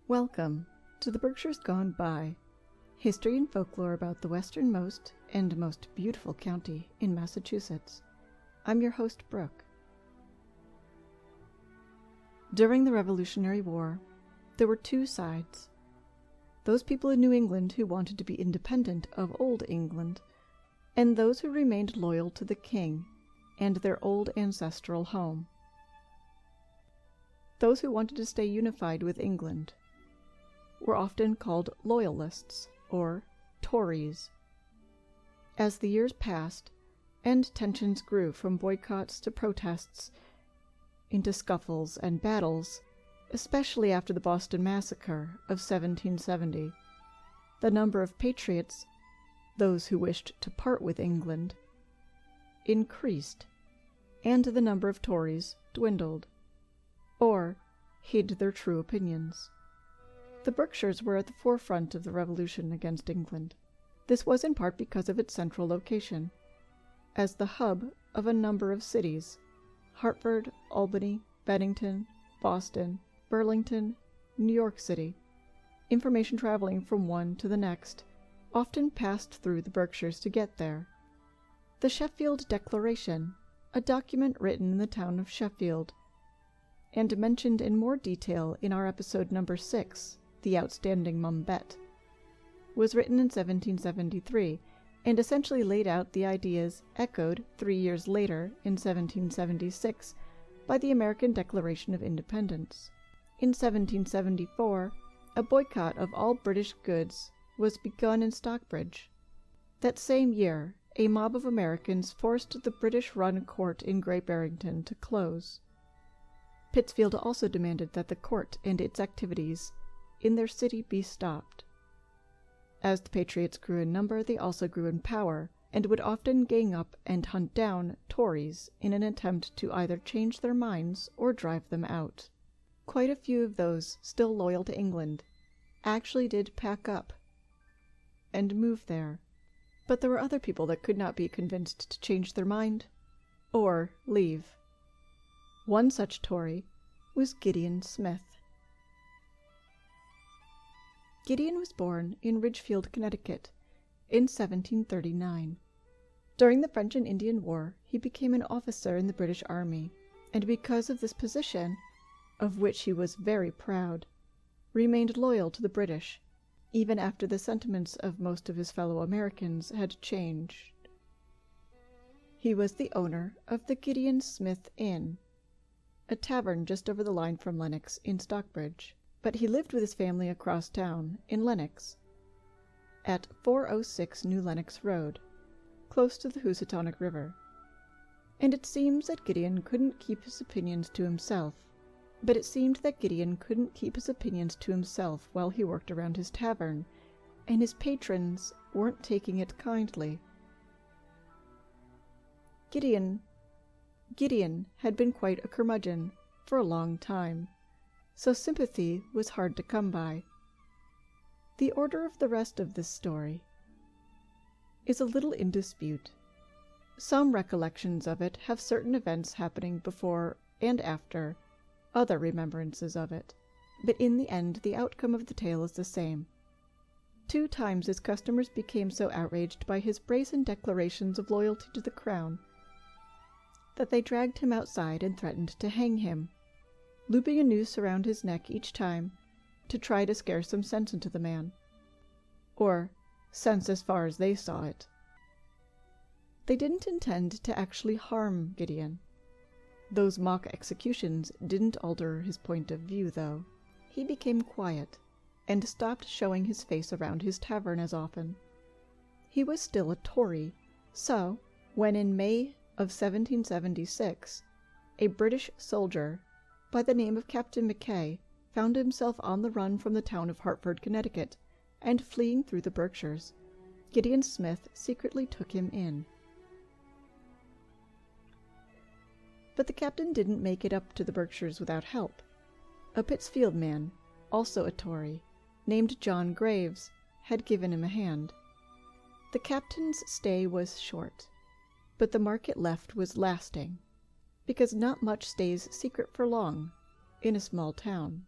Welcome to the Berkshires Gone By, history and folklore about the westernmost and most beautiful county in Massachusetts. I'm your host, Brooke. During the Revolutionary War, there were two sides. Those people in New England who wanted to be independent of Old England, and those who remained loyal to the king and their old ancestral home. Those who wanted to stay unified with England were often called Loyalists or Tories. As the years passed and tensions grew from boycotts to protests into scuffles and battles, especially after the Boston Massacre of 1770, the number of patriots, those who wished to part with England, increased, and the number of Tories dwindled, or hid their true opinions. The Berkshires were at the forefront of the revolution against England. This was in part because of its central location, as the hub of a number of cities: Hartford, Albany, Bennington, Boston, Burlington, New York City. Information traveling from one to the next often passed through the Berkshires to get there. The Sheffield Declaration, a document written in the town of Sheffield, and mentioned in more detail in our episode number 6, The Outstanding Mumbet, was written in 1773 and essentially laid out the ideas echoed 3 years later in 1776 by the American Declaration of Independence. In 1774, a boycott of all British goods was begun in Stockbridge. That same year, a mob of Americans forced the British-run court in Great Barrington to close. Pittsfield also demanded that the court and its activities in their city be stopped. As the Patriots grew in number, they also grew in power, and would often gang up and hunt down Tories in an attempt to either change their minds or drive them out. Quite a few of those still loyal to England actually did pack up and move there, but there were other people that could not be convinced to change their mind or leave. One such Tory was Gideon Smith. Gideon was born in Ridgefield, Connecticut, in 1739. During the French and Indian War, he became an officer in the British Army, and because of this position, of which he was very proud, remained loyal to the British, even after the sentiments of most of his fellow Americans had changed. He was the owner of the Gideon Smith Inn, a tavern just over the line from Lenox in Stockbridge, but he lived with his family across town in Lenox, at 406 New Lenox Road, close to the Housatonic River. And it seems that Gideon couldn't keep his opinions to himself, while he worked around his tavern, and his patrons weren't taking it kindly. Gideon had been quite a curmudgeon for a long time, so sympathy was hard to come by. The order of the rest of this story is a little in dispute. Some recollections of it have certain events happening before and after other remembrances of it, but in the end the outcome of the tale is the same. 2 times his customers became so outraged by his brazen declarations of loyalty to the crown that they dragged him outside and threatened to hang him, looping a noose around his neck each time to try to scare some sense into the man. Or sense as far as they saw it. They didn't intend to actually harm Gideon. Those mock executions didn't alter his point of view, though. He became quiet and stopped showing his face around his tavern as often. He was still a Tory, so when in May of 1776, a British soldier by the name of Captain Mackay found himself on the run from the town of Hartford, Connecticut, and fleeing through the Berkshires, Gideon Smith secretly took him in. But the captain didn't make it up to the Berkshires without help. A Pittsfield man, also a Tory, named John Graves, had given him a hand. The captain's stay was short, but the mark it left was lasting, because not much stays secret for long in a small town.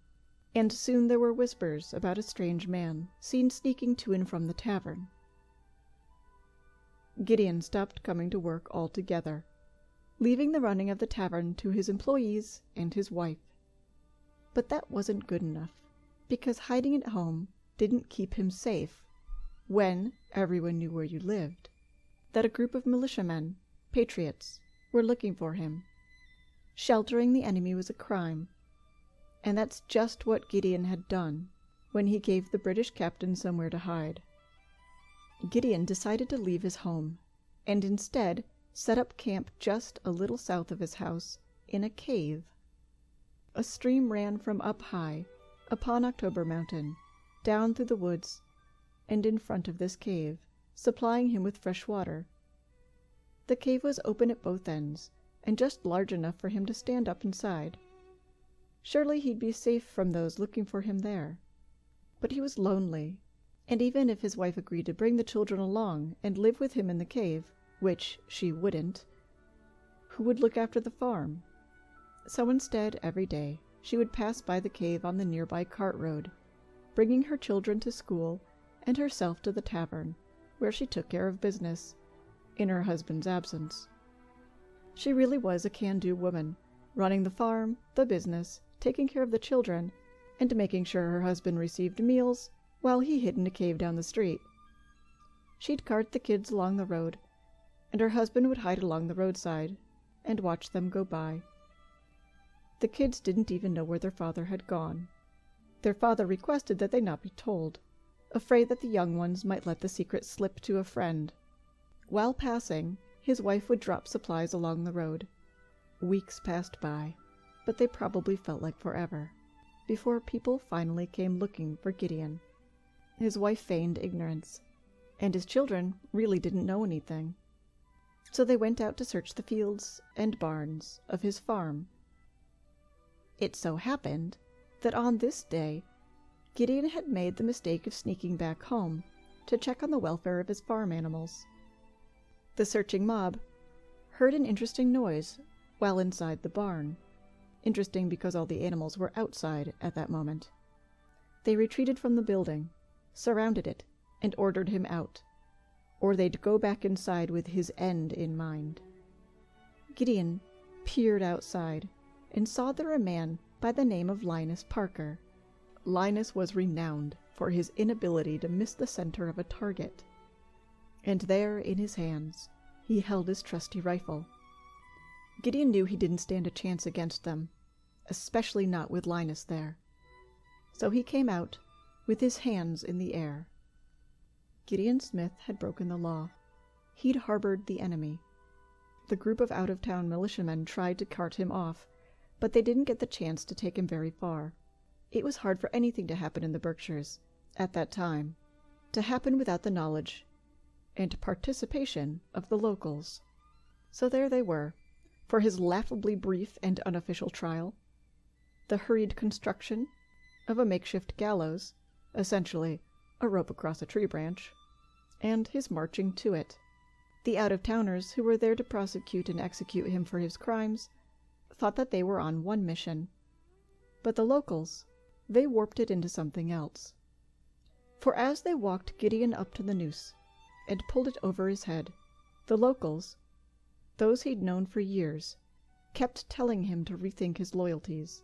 and soon there were whispers about a strange man seen sneaking to and from the tavern. Gideon stopped coming to work altogether, leaving the running of the tavern to his employees and his wife. But that wasn't good enough, because hiding at home didn't keep him safe when everyone knew where you lived, that a group of militiamen, patriots, were looking for him. Sheltering the enemy was a crime, and that's just what Gideon had done when he gave the British captain somewhere to hide. Gideon decided to leave his home, and instead set up camp just a little south of his house, in a cave. A stream ran from up high, upon October Mountain, down through the woods, and in front of this cave, supplying him with fresh water. The cave was open at both ends, and just large enough for him to stand up inside. Surely he'd be safe from those looking for him there. But he was lonely, and even if his wife agreed to bring the children along and live with him in the cave, which she wouldn't, who would look after the farm? So instead, every day, she would pass by the cave on the nearby cart road, bringing her children to school and herself to the tavern, where she took care of business, in her husband's absence. She really was a can-do woman, running the farm, the business, taking care of the children, and making sure her husband received meals while he hid in a cave down the street. She'd cart the kids along the road, and her husband would hide along the roadside and watch them go by. The kids didn't even know where their father had gone. Their father requested that they not be told, afraid that the young ones might let the secret slip to a friend. While passing, his wife would drop supplies along the road. Weeks passed by, but they probably felt like forever, before people finally came looking for Gideon. His wife feigned ignorance, and his children really didn't know anything. So they went out to search the fields and barns of his farm. It so happened that on this day, Gideon had made the mistake of sneaking back home to check on the welfare of his farm animals. The searching mob heard an interesting noise while inside the barn. Interesting because all the animals were outside at that moment. They retreated from the building, surrounded it, and ordered him out, or they'd go back inside with his end in mind. Gideon peered outside and saw there a man by the name of Linus Parker. Linus was renowned for his inability to miss the center of a target, and there in his hands he held his trusty rifle. Gideon knew he didn't stand a chance against them, especially not with Linus there. So he came out with his hands in the air. Gideon Smith had broken the law. He'd harbored the enemy. The group of out-of-town militiamen tried to cart him off, but they didn't get the chance to take him very far. It was hard for anything to happen in the Berkshires, at that time, to happen without the knowledge and participation of the locals. So there they were, for his laughably brief and unofficial trial. The hurried construction of a makeshift gallows, essentially a rope across a tree branch, and his marching to it. The out-of-towners who were there to prosecute and execute him for his crimes thought that they were on one mission, but the locals, they warped it into something else. For as they walked Gideon up to the noose and pulled it over his head, the locals, those he'd known for years, kept telling him to rethink his loyalties.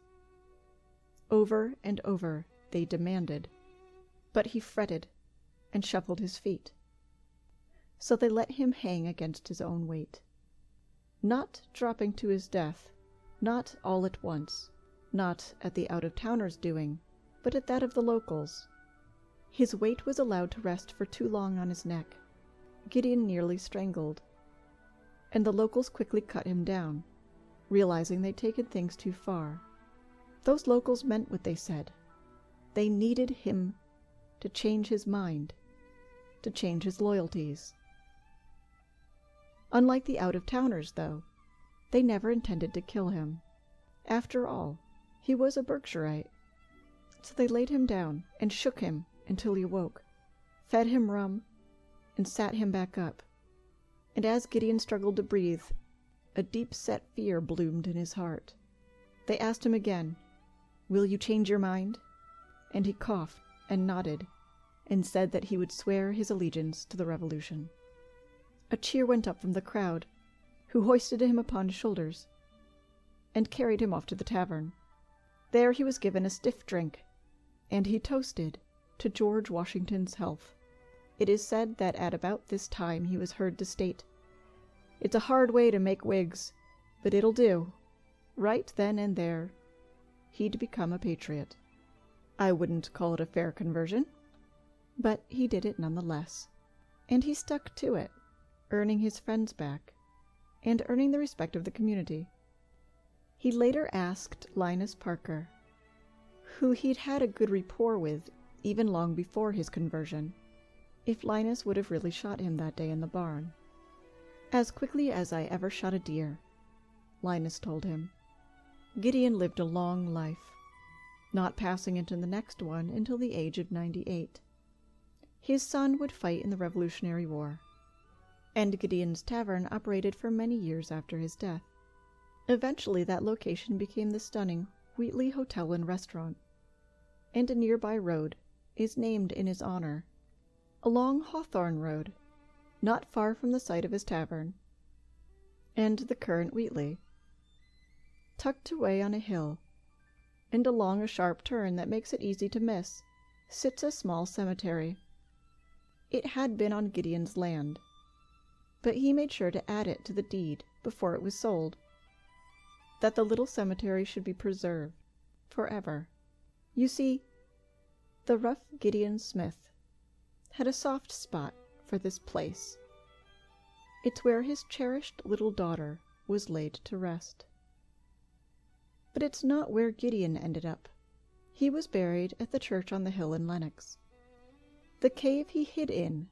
Over and over they demanded, but he fretted and shuffled his feet. So they let him hang against his own weight, not dropping to his death, not all at once, not at the out-of-towners' doing, but at that of the locals. His weight was allowed to rest for too long on his neck. Gideon nearly strangled, and the locals quickly cut him down, realizing they'd taken things too far. Those locals meant what they said. They needed him to change his mind, to change his loyalties. Unlike the out-of-towners, though, they never intended to kill him. After all, he was a Berkshirite. So they laid him down and shook him until he awoke, fed him rum, and sat him back up. And as Gideon struggled to breathe, a deep-set fear bloomed in his heart. They asked him again, "Will you change your mind?" and he coughed and nodded, and said that he would swear his allegiance to the Revolution. A cheer went up from the crowd, who hoisted him upon shoulders, and carried him off to the tavern. There he was given a stiff drink, and he toasted to George Washington's health. It is said that at about this time he was heard to state, "It's a hard way to make wigs, but it'll do." Right then and there, he'd become a patriot. I wouldn't call it a fair conversion, but he did it nonetheless. And he stuck to it, earning his friends back, and earning the respect of the community. He later asked Linus Parker, who he'd had a good rapport with even long before his conversion, if Linus would have really shot him that day in the barn. "As quickly as I ever shot a deer," Linus told him. Gideon lived a long life, not passing into the next one until the age of 98. His son would fight in the Revolutionary War, and Gideon's Tavern operated for many years after his death. Eventually that location became the stunning Wheatley Hotel and Restaurant, and a nearby road is named in his honor, along Hawthorne Road, not far from the site of his tavern, and the current Wheatley. Tucked away on a hill, and along a sharp turn that makes it easy to miss, sits a small cemetery. It had been on Gideon's land, but he made sure to add it to the deed before it was sold, that the little cemetery should be preserved forever. You see, the rough Gideon Smith had a soft spot for this place. It's where his cherished little daughter was laid to rest. But it's not where Gideon ended up. He was buried at the church on the hill in Lenox. The cave he hid in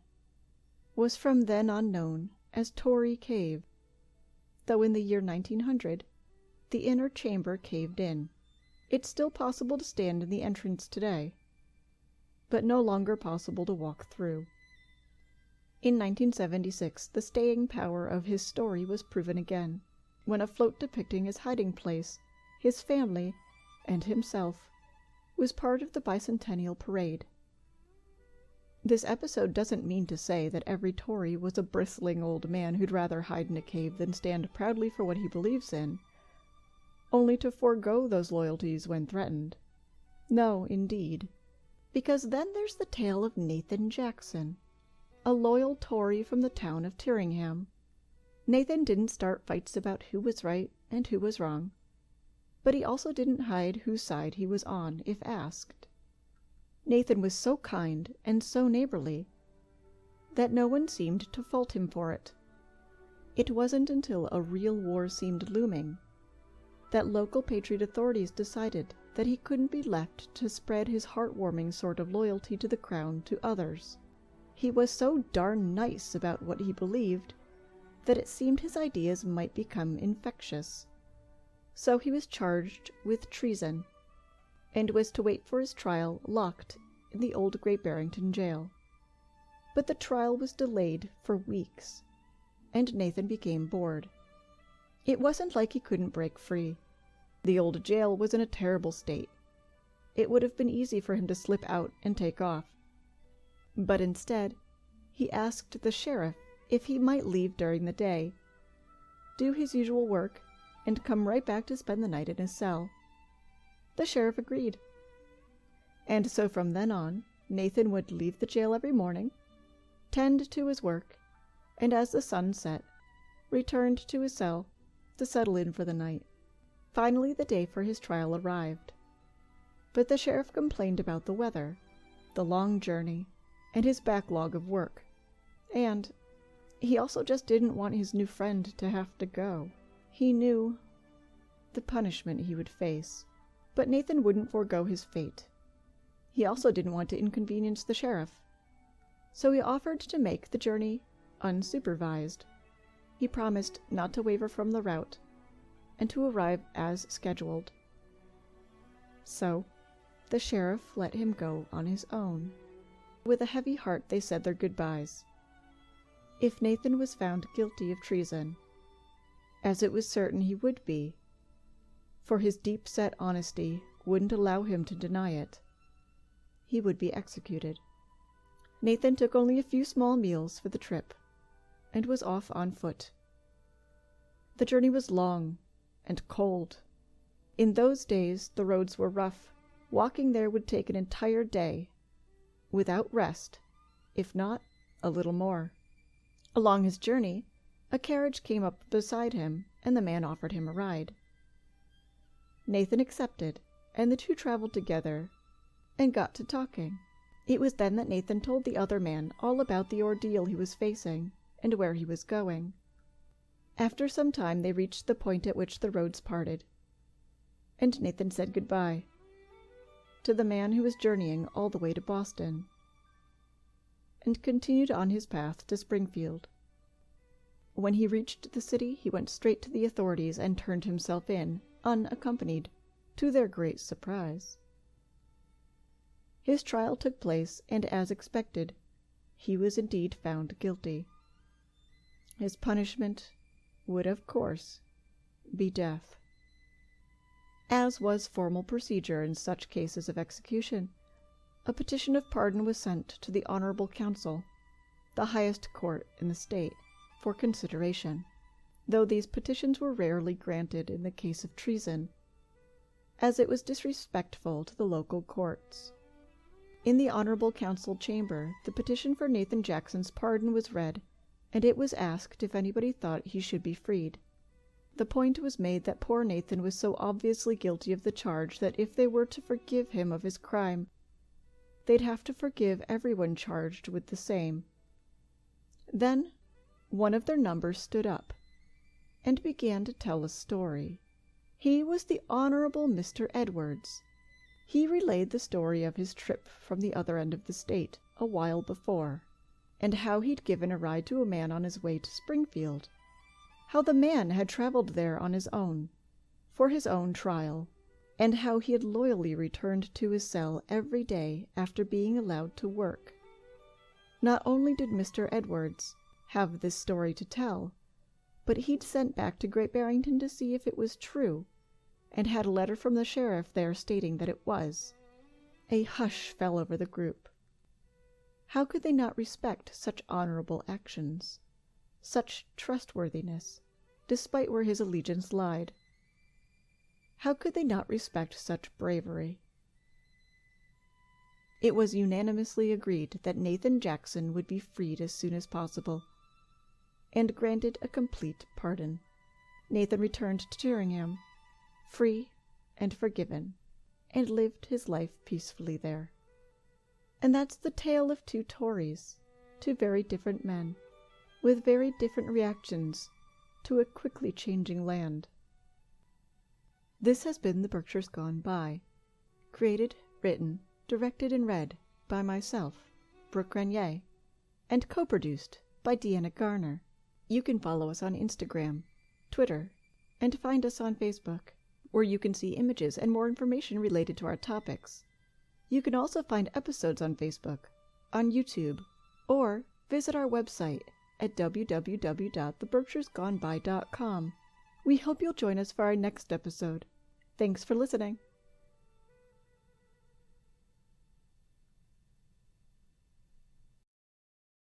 was from then on known as Tory Cave, though in the year 1900, the inner chamber caved in. It's still possible to stand in the entrance today, but no longer possible to walk through. In 1976, the staying power of his story was proven again, when a float depicting his hiding place, his family, and himself was part of the bicentennial parade. This episode doesn't mean to say that every Tory was a bristling old man who'd rather hide in a cave than stand proudly for what he believes in, only to forego those loyalties when threatened. No, indeed. Because then there's the tale of Nathan Jackson, a loyal Tory from the town of Tyringham. Nathan didn't start fights about who was right and who was wrong, but he also didn't hide whose side he was on if asked. Nathan was so kind and so neighborly that no one seemed to fault him for it. It wasn't until a real war seemed looming that local patriot authorities decided that he couldn't be left to spread his heartwarming sort of loyalty to the crown to others. He was so darn nice about what he believed that it seemed his ideas might become infectious. So he was charged with treason, and was to wait for his trial locked in the old Great Barrington jail. But the trial was delayed for weeks, and Nathan became bored. It wasn't like he couldn't break free. The old jail was in a terrible state. It would have been easy for him to slip out and take off. But instead, he asked the sheriff if he might leave during the day, do his usual work, and come right back to spend the night in his cell. The sheriff agreed. And so from then on, Nathan would leave the jail every morning, tend to his work, and as the sun set, returned to his cell to settle in for the night. Finally, the day for his trial arrived. But the sheriff complained about the weather, the long journey, and his backlog of work. And he also just didn't want his new friend to have to go. He knew the punishment he would face. But Nathan wouldn't forego his fate. He also didn't want to inconvenience the sheriff. So he offered to make the journey unsupervised. He promised not to waver from the route and to arrive as scheduled. So the sheriff let him go on his own. With a heavy heart they said their goodbyes. If Nathan was found guilty of treason, as it was certain he would be, for his deep-set honesty wouldn't allow him to deny it, he would be executed. Nathan took only a few small meals for the trip, and was off on foot. The journey was long and cold. In those days the roads were rough. Walking there would take an entire day, without rest, if not a little more. Along his journey, a carriage came up beside him, and the man offered him a ride. Nathan accepted, and the two traveled together and got to talking. It was then that Nathan told the other man all about the ordeal he was facing and where he was going. After some time they reached the point at which the roads parted, and Nathan said goodbye to the man who was journeying all the way to Boston, and continued on his path to Springfield. When he reached the city, he went straight to the authorities and turned himself in, unaccompanied, to their great surprise. His trial took place, and as expected, he was indeed found guilty. His punishment would, of course, be death. As was formal procedure in such cases of execution, a petition of pardon was sent to the Honorable Council, the highest court in the state, for consideration, though these petitions were rarely granted in the case of treason, as it was disrespectful to the local courts. In the Honorable Council chamber, the petition for Nathan Jackson's pardon was read, and it was asked if anybody thought he should be freed. The point was made that poor Nathan was so obviously guilty of the charge that if they were to forgive him of his crime, they'd have to forgive everyone charged with the same. Then one of their number stood up and began to tell a story. He was the Honorable Mr. Edwards. He relayed the story of his trip from the other end of the state a while before, and how he'd given a ride to a man on his way to Springfield, how the man had traveled there on his own, for his own trial, and how he had loyally returned to his cell every day after being allowed to work. Not only did Mr. Edwards have this story to tell, but he'd sent back to Great Barrington to see if it was true, and had a letter from the sheriff there stating that it was. A hush fell over the group. How could they not respect such honorable actions, such trustworthiness, despite where his allegiance lied? How could they not respect such bravery? It was unanimously agreed that Nathan Jackson would be freed as soon as possible, and granted a complete pardon. Nathan returned to Tyringham, free and forgiven, and lived his life peacefully there. And that's the tale of two Tories, two very different men, with very different reactions to a quickly changing land. This has been The Berkshires Gone By, created, written, directed, and read by myself, Brooke Grenier, and co-produced by Deanna Garner. You can follow us on Instagram, Twitter, and find us on Facebook, where you can see images and more information related to our topics. You can also find episodes on Facebook, on YouTube, or visit our website at www.theberkshiresgoneby.com. We hope you'll join us for our next episode. Thanks for listening.